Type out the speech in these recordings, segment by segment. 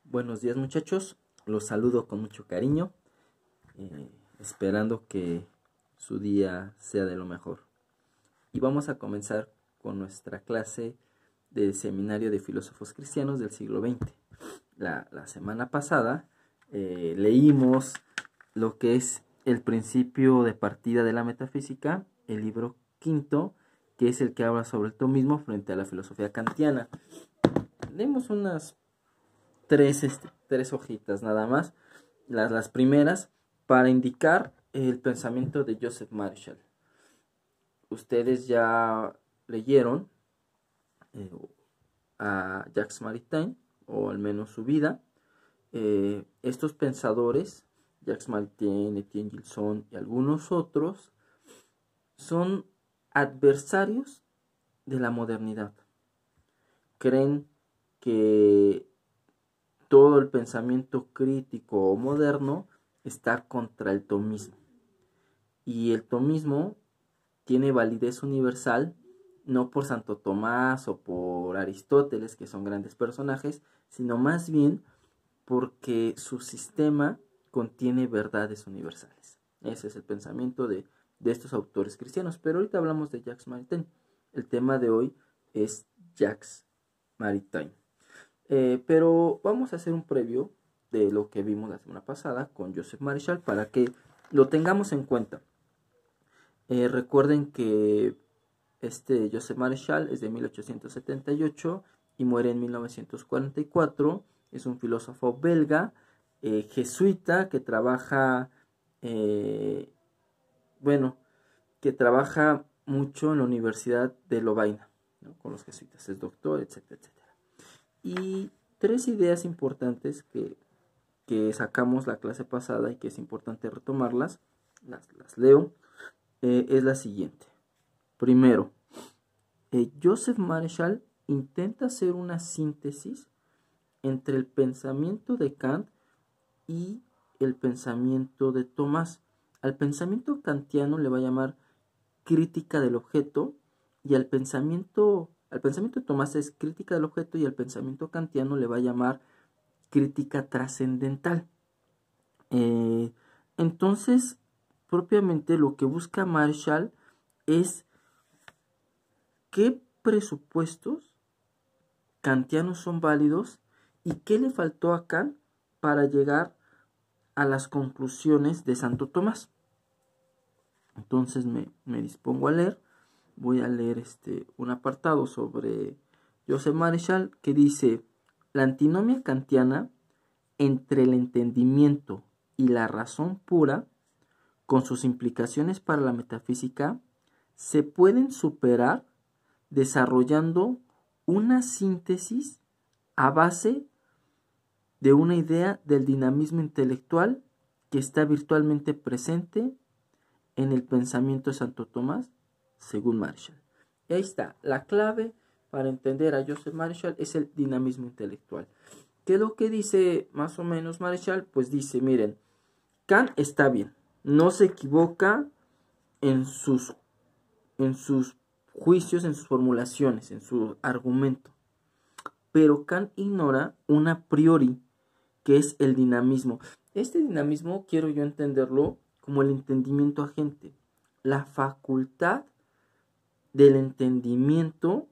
Buenos días, muchachos, los saludo con mucho cariño, esperando que su día sea de lo mejor. Y vamos a comenzar con nuestra clase de Seminario de Filósofos Cristianos del siglo XX. La semana pasada leímos lo que es el principio de partida de la metafísica, el libro quinto, que es el que habla sobre el tomismo frente a la filosofía kantiana. Leímos unas tres hojitas nada más, las primeras, para indicar el pensamiento de Joseph Marshall. Ustedes ya leyeron a Jacques Maritain, o al menos su vida. Estos pensadores, Jacques Maritain, Etienne Gilson y algunos otros, son adversarios de la modernidad. Creen que todo el pensamiento crítico o moderno está contra el tomismo. Y el tomismo tiene validez universal no por Santo Tomás o por Aristóteles, que son grandes personajes, sino más bien porque su sistema contiene verdades universales. Ese es el pensamiento de estos autores cristianos. Pero ahorita hablamos de Jacques Maritain. El tema de hoy es Jacques Maritain. Pero vamos a hacer un previo de lo que vimos la semana pasada con Joseph Marshall para que lo tengamos en cuenta. Recuerden que Joseph Marshall es de 1878 y muere en 1944. Es un filósofo belga, jesuita, que trabaja mucho en la Universidad de Lovaina, ¿no? Con los jesuitas, es doctor, etcétera, etcétera. Y tres ideas importantes que sacamos la clase pasada y que es importante retomarlas, las leo, es la siguiente. Primero, Joseph Marshall intenta hacer una síntesis entre el pensamiento de Kant y el pensamiento de Tomás. Al pensamiento kantiano le va a llamar crítica del objeto, y al pensamiento de Tomás es crítica del objeto, y al pensamiento kantiano le va a llamar crítica trascendental. Entonces, propiamente lo que busca Marshall es qué presupuestos kantianos son válidos y qué le faltó a Kant para llegar a las conclusiones de Santo Tomás. Entonces me dispongo a leer. Voy a leer un apartado sobre Joseph Marshall que dice: la antinomia kantiana entre el entendimiento y la razón pura, con sus implicaciones para la metafísica, se pueden superar desarrollando una síntesis a base de una idea del dinamismo intelectual que está virtualmente presente en el pensamiento de Santo Tomás, según Marshall. Y ahí está, la clave para entender a Joseph Marshall es el dinamismo intelectual. ¿Qué es lo que dice más o menos Marshall? Pues dice, miren, Kant está bien, no se equivoca en sus juicios, en sus formulaciones, en su argumento, pero Kant ignora un a priori que es el dinamismo. Este dinamismo quiero yo entenderlo como el entendimiento agente, la facultad del entendimiento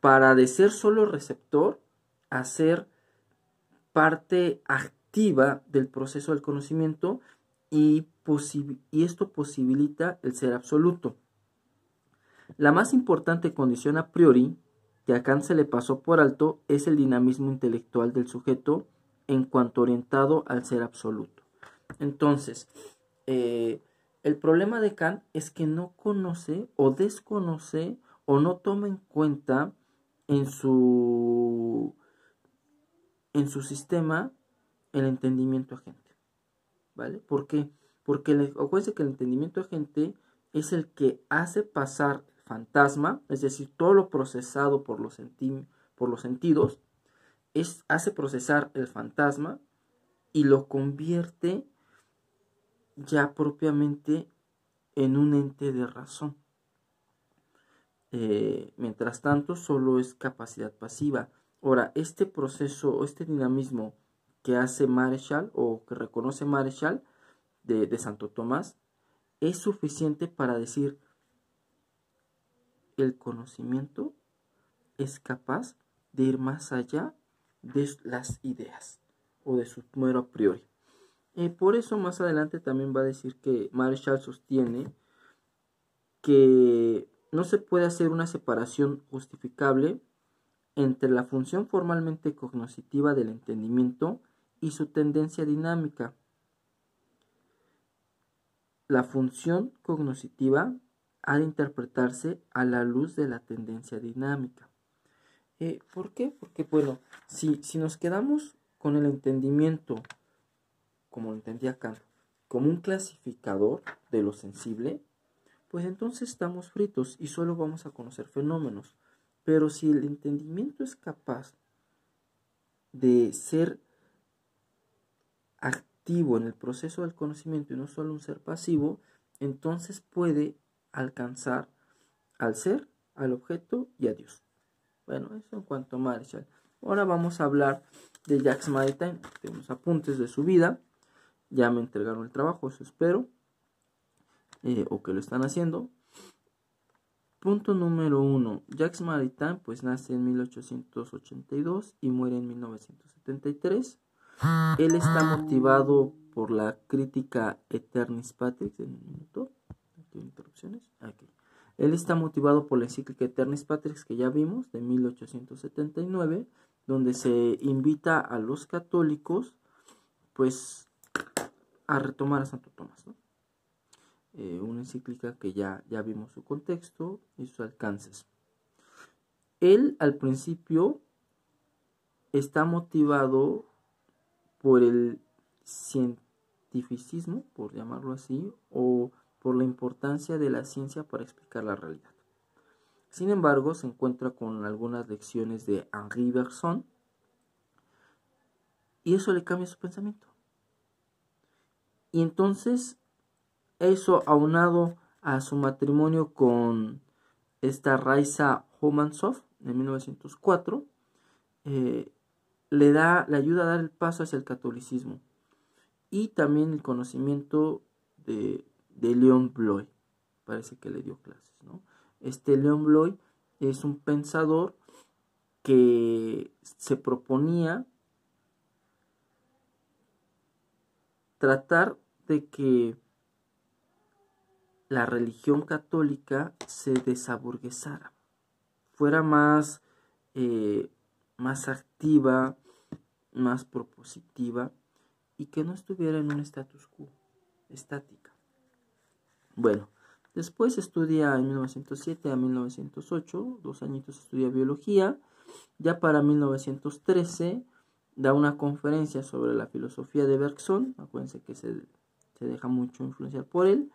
para, de ser solo receptor, a ser parte activa del proceso del conocimiento, y esto posibilita el ser absoluto. La más importante condición a priori que a Kant se le pasó por alto es el dinamismo intelectual del sujeto en cuanto orientado al ser absoluto. Entonces, el problema de Kant es que no conoce o desconoce o no toma en cuenta en su sistema el entendimiento agente, ¿vale? ¿Por qué? Porque acuérdense que el entendimiento agente es el que hace pasar el fantasma, es decir, todo lo procesado por los sentidos, hace procesar el fantasma y lo convierte ya propiamente en un ente de razón. Mientras tanto, solo es capacidad pasiva. Ahora, este proceso, este dinamismo que hace Marshall o que reconoce Marshall de Santo Tomás es suficiente para decir el conocimiento es capaz de ir más allá de las ideas o de su mero a priori. Por eso más adelante también va a decir que Marshall sostiene que no se puede hacer una separación justificable entre la función formalmente cognoscitiva del entendimiento y su tendencia dinámica. La función cognoscitiva ha de interpretarse a la luz de la tendencia dinámica. ¿Por qué? Porque, bueno, si nos quedamos con el entendimiento, como lo entendía Kant, como un clasificador de lo sensible, pues entonces estamos fritos y solo vamos a conocer fenómenos. Pero si el entendimiento es capaz de ser activo en el proceso del conocimiento y no solo un ser pasivo, entonces puede alcanzar al ser, al objeto y a Dios. Bueno, eso en cuanto a Marshall. Ahora vamos a hablar de Jacques Maritain, de unos apuntes de su vida. Ya me entregaron el trabajo, eso espero, o que lo están haciendo. Punto número 1. Jacques Maritain pues nace en 1882 y muere en 1973. Él está motivado por la crítica Aeternis Patrix. En un minuto, aquí hay interrupciones. Aquí. Él está motivado por la encíclica Aeternis Patrix que ya vimos, de 1879, donde se invita a los católicos pues a retomar a Santo Tomás, ¿no? Una encíclica que ya vimos su contexto y sus alcances. Él al principio está motivado por el cientificismo, por llamarlo así, o por la importancia de la ciencia para explicar la realidad. Sin embargo, se encuentra con algunas lecciones de Henri Bergson y eso le cambia su pensamiento. Y entonces, eso aunado a su matrimonio con esta Raisa Homansov en 1904, le ayuda a dar el paso hacia el catolicismo y también el conocimiento de Leon Bloy. Parece que le dio clases, ¿no? Este Leon Bloy es un pensador que se proponía tratar de que la religión católica se desaburguesara, fuera más activa, más propositiva y que no estuviera en un status quo, estática. Bueno, después estudia en 1907 a 1908, 2 añitos estudia biología. Ya para 1913 da una conferencia sobre la filosofía de Bergson. Acuérdense que se deja mucho influenciar por él.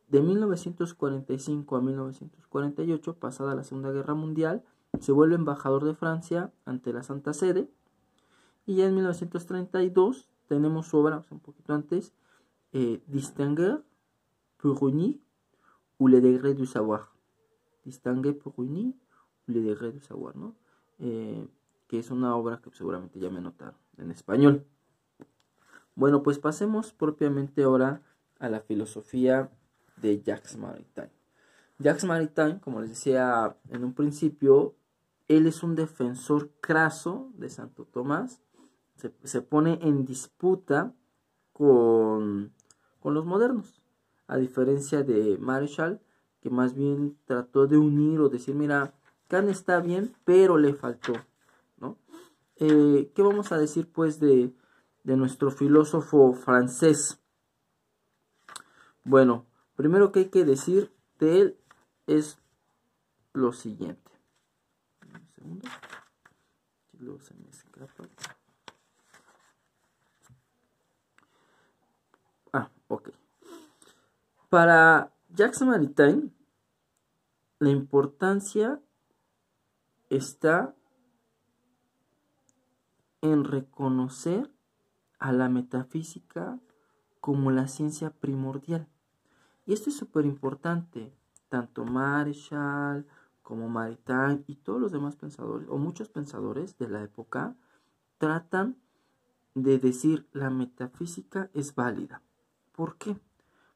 De 1945 a 1948, pasada la Segunda Guerra Mundial, se vuelve embajador de Francia ante la Santa Sede. Y ya en 1932 tenemos su obra, un poquito antes, Distinguer pour unir ou le degré du savoir. Distinguer pour unir ou le degré du savoir, ¿no? Que es una obra que seguramente ya me notaron en español. Bueno, pues pasemos propiamente ahora a la filosofía de Jacques Maritain. Jacques Maritain, como les decía en un principio, él es un defensor craso de Santo Tomás. Se pone en disputa con los modernos, a diferencia de Marshall, que más bien trató de unir o decir, mira, Kant está bien, pero le faltó, ¿no? ¿Qué vamos a decir pues de nuestro filósofo francés? Bueno, primero que hay que decir de él es lo siguiente. Un segundo. Luego se me escapa. Ok. Para Jacques Maritain, la importancia está en reconocer a la metafísica como la ciencia primordial. Y esto es súper importante. Tanto Marshall como Maritain y todos los demás pensadores, o muchos pensadores de la época, tratan de decir la metafísica es válida. ¿Por qué?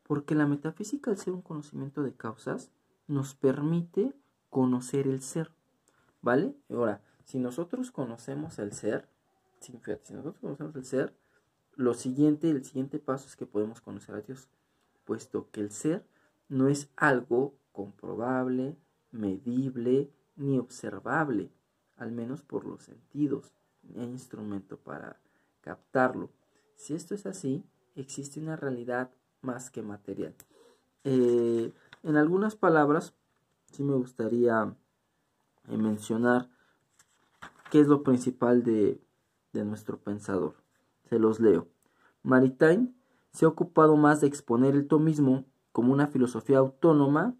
Porque la metafísica, al ser un conocimiento de causas, nos permite conocer el ser, ¿vale? Ahora, si nosotros conocemos el ser, el siguiente paso es que podemos conocer a Dios, puesto que el ser no es algo comprobable, medible, ni observable, al menos por los sentidos, ni hay instrumento para captarlo. Si esto es así, existe una realidad más que material. En algunas palabras, sí me gustaría mencionar qué es lo principal de nuestro pensador. Se los leo. Maritain se ha ocupado más de exponer el tomismo como una filosofía autónoma,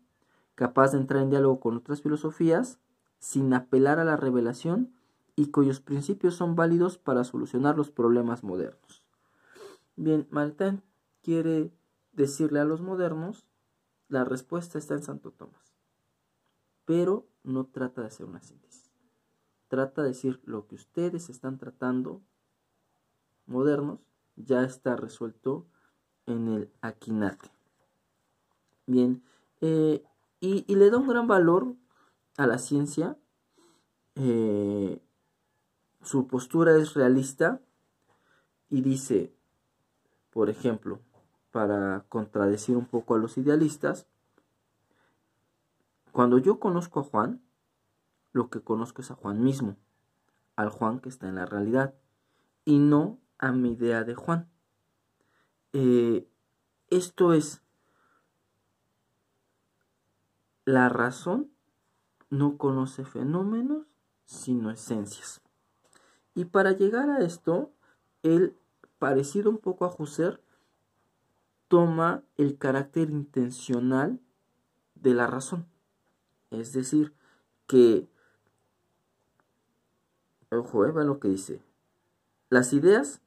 capaz de entrar en diálogo con otras filosofías, sin apelar a la revelación y cuyos principios son válidos para solucionar los problemas modernos. Bien, Maritain quiere decirle a los modernos, la respuesta está en Santo Tomás, pero no trata de hacer una síntesis. Trata de decir lo que ustedes están tratando, modernos, ya está resuelto en el Akinate. Bien, y le da un gran valor a la ciencia. Su postura es realista y dice, por ejemplo, para contradecir un poco a los idealistas, cuando yo conozco a Juan, lo que conozco es a Juan mismo, al Juan que está en la realidad, y no a mi idea de Juan. Esto es, la razón no conoce fenómenos, sino esencias. Y para llegar a esto, él, parecido un poco a Husserl, toma el carácter intencional de la razón. Es decir, que, ojo, vean lo que dice. Las ideas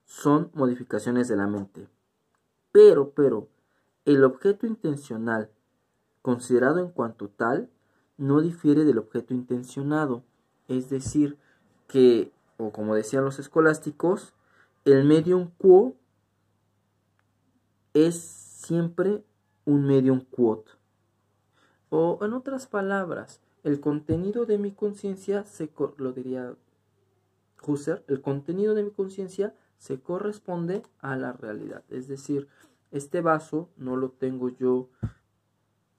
son modificaciones de la mente, pero, el objeto intencional, considerado en cuanto tal, no difiere del objeto intencionado. Es decir, que, o como decían los escolásticos, el medium quo es siempre un medium quod. O en otras palabras, el contenido de mi conciencia, lo diría Husserl, el contenido de mi conciencia se corresponde a la realidad. Es decir, este vaso no lo tengo yo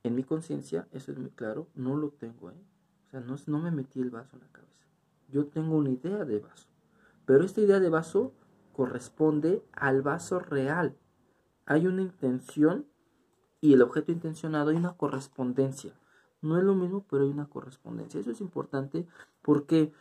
en mi conciencia, eso es muy claro, no lo tengo, O sea, no me metí el vaso en la cabeza. Yo tengo una idea de vaso, pero esta idea de vaso corresponde al vaso real. Hay una intención y el objeto intencionado, hay una correspondencia. No es lo mismo, pero hay una correspondencia. Eso es importante porque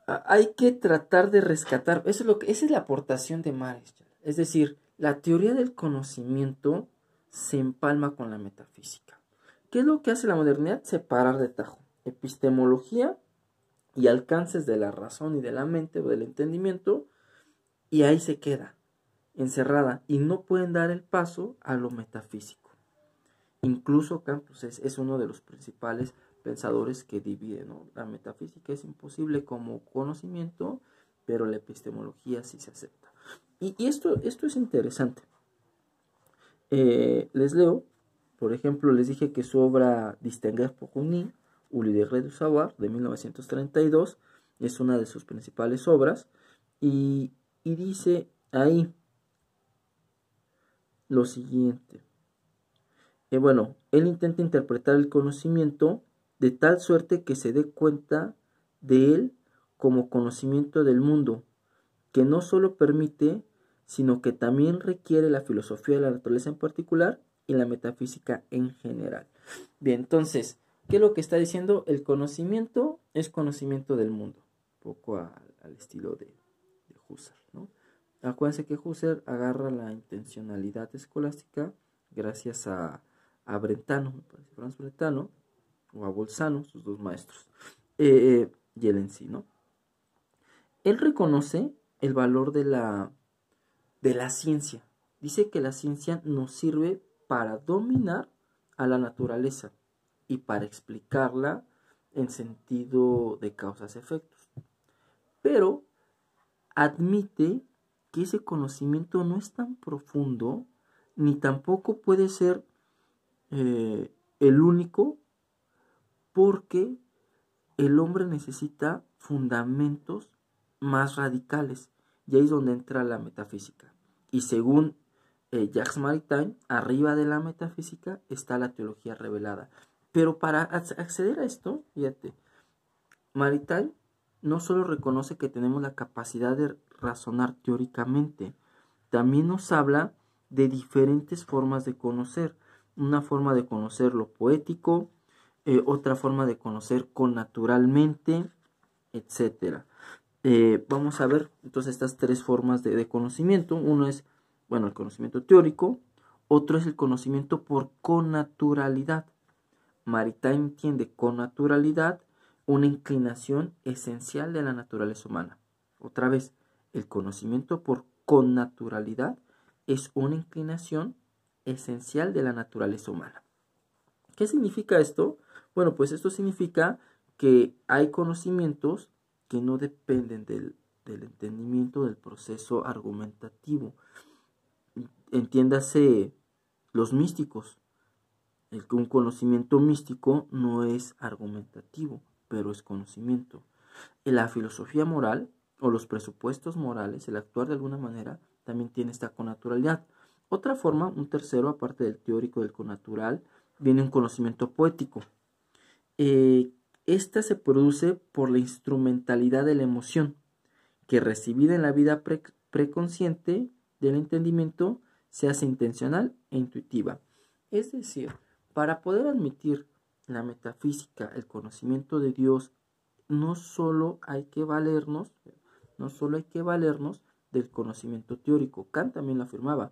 hay que tratar de rescatar, esa es la aportación de Marshall. Es decir, la teoría del conocimiento se empalma con la metafísica. ¿Qué es lo que hace la modernidad? Separar de tajo epistemología y alcances de la razón y de la mente o del entendimiento, y ahí se queda encerrada y no pueden dar el paso a lo metafísico. Incluso Kant es uno de los principales pensadores que dividen, ¿no? La metafísica es imposible como conocimiento, pero la epistemología sí se acepta. Y esto es interesante. Les leo, por ejemplo, les dije que su obra Distinguer pour unir, ou l'idée du savoir, de 1932, es una de sus principales obras, y dice ahí lo siguiente. Bueno, él intenta interpretar el conocimiento de tal suerte que se dé cuenta de él como conocimiento del mundo, que no solo permite, sino que también requiere la filosofía de la naturaleza en particular y la metafísica en general. Bien, entonces, ¿qué es lo que está diciendo? El conocimiento es conocimiento del mundo, un poco al estilo de Husserl, ¿no? Acuérdense que Husserl agarra la intencionalidad escolástica gracias a Brentano, me parece, Franz Brentano, o a Bolzano, sus dos maestros, y él en sí, ¿no? Él reconoce el valor de la ciencia. Dice que la ciencia nos sirve para dominar a la naturaleza y para explicarla en sentido de causas-efectos. Pero admite que ese conocimiento no es tan profundo ni tampoco puede ser el único, porque el hombre necesita fundamentos más radicales, y ahí es donde entra la metafísica. Y según Jacques Maritain, arriba de la metafísica está la teología revelada. Pero para acceder a esto, fíjate, Maritain no solo reconoce que tenemos la capacidad de razonar teóricamente, también nos habla de diferentes formas de conocer. Una forma de conocer lo poético, otra forma de conocer connaturalmente, etc. Vamos a ver entonces estas tres formas de conocimiento. Uno es, el conocimiento teórico, otro es el conocimiento por connaturalidad. Maritain entiende connaturalidad una inclinación esencial de la naturaleza humana. Otra vez, el conocimiento por connaturalidad es una inclinación esencial de la naturaleza humana. ¿Qué significa esto? Bueno, pues esto significa que hay conocimientos que no dependen del entendimiento del proceso argumentativo. Entiéndase los místicos. Un conocimiento místico no es argumentativo, pero es conocimiento. En la filosofía moral o los presupuestos morales, el actuar de alguna manera, también tiene esta connaturalidad. Otra forma, un tercero, aparte del teórico del connatural, viene un conocimiento poético. Esta se produce por la instrumentalidad de la emoción, que recibida en la vida preconsciente del entendimiento se hace intencional e intuitiva. Es decir, para poder admitir la metafísica, el conocimiento de Dios, no solo hay que valernos del conocimiento teórico. Kant también lo afirmaba.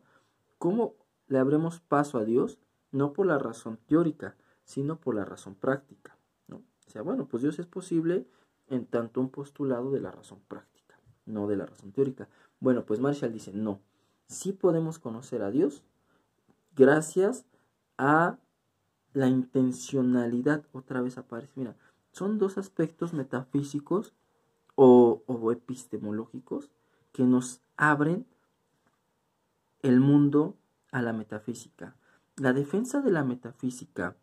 ¿Cómo le abremos paso a Dios? No por la razón teórica, sino por la razón práctica, ¿no? O sea, pues Dios es posible en tanto un postulado de la razón práctica, no de la razón teórica. Bueno, pues Marshall dice, no, sí podemos conocer a Dios gracias a la intencionalidad. Otra vez aparece, mira, son dos aspectos metafísicos o epistemológicos que nos abren el mundo a la metafísica. La defensa de la metafísica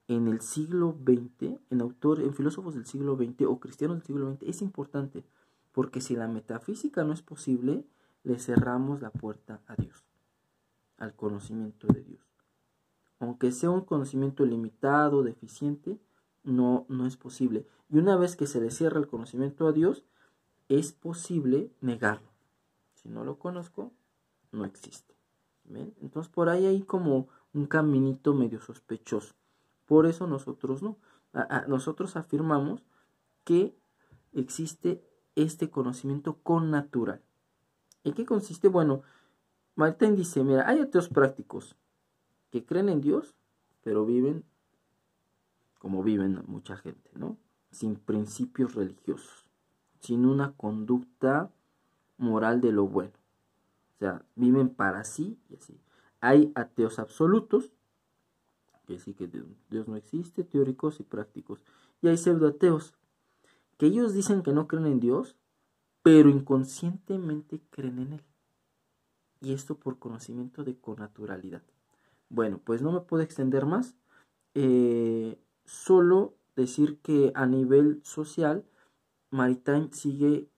en el siglo XX, en filósofos del siglo XX o cristianos del siglo XX, es importante, porque si la metafísica no es posible, le cerramos la puerta a Dios, al conocimiento de Dios. Aunque sea un conocimiento limitado, deficiente, no es posible. Y una vez que se le cierra el conocimiento a Dios, es posible negarlo. Si no lo conozco, no existe. ¿Ven? Entonces por ahí hay como un caminito medio sospechoso. Por eso nosotros no. Nosotros afirmamos que existe este conocimiento connatural. ¿En qué consiste? Bueno, Maritain dice, mira, hay ateos prácticos que creen en Dios, pero viven como viven mucha gente, ¿no? Sin principios religiosos, sin una conducta moral de lo bueno. O sea, viven para sí y así. Hay ateos absolutos, que sí que Dios no existe, teóricos y prácticos. Y hay pseudoateos, que ellos dicen que no creen en Dios, pero inconscientemente creen en Él. Y esto por conocimiento de connaturalidad. Bueno, pues no me puedo extender más. Solo decir que a nivel social, Maritain sigue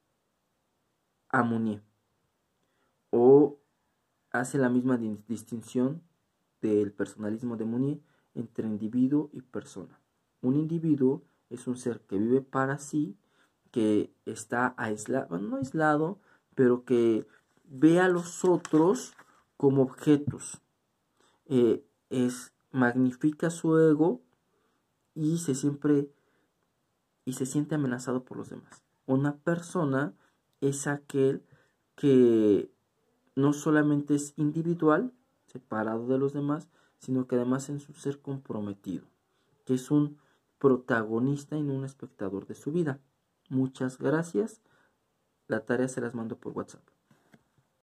a Mounier, o hace la misma distinción del personalismo de Mounier entre individuo y persona. Un individuo es un ser que vive para sí, que está aislado, no aislado, pero que ve a los otros como objetos. Magnifica su ego y se siente amenazado por los demás. Una persona es aquel que no solamente es individual, separado de los demás, sino que además es un ser comprometido, que es un protagonista y no un espectador de su vida. Muchas gracias. La tarea se las mando por WhatsApp.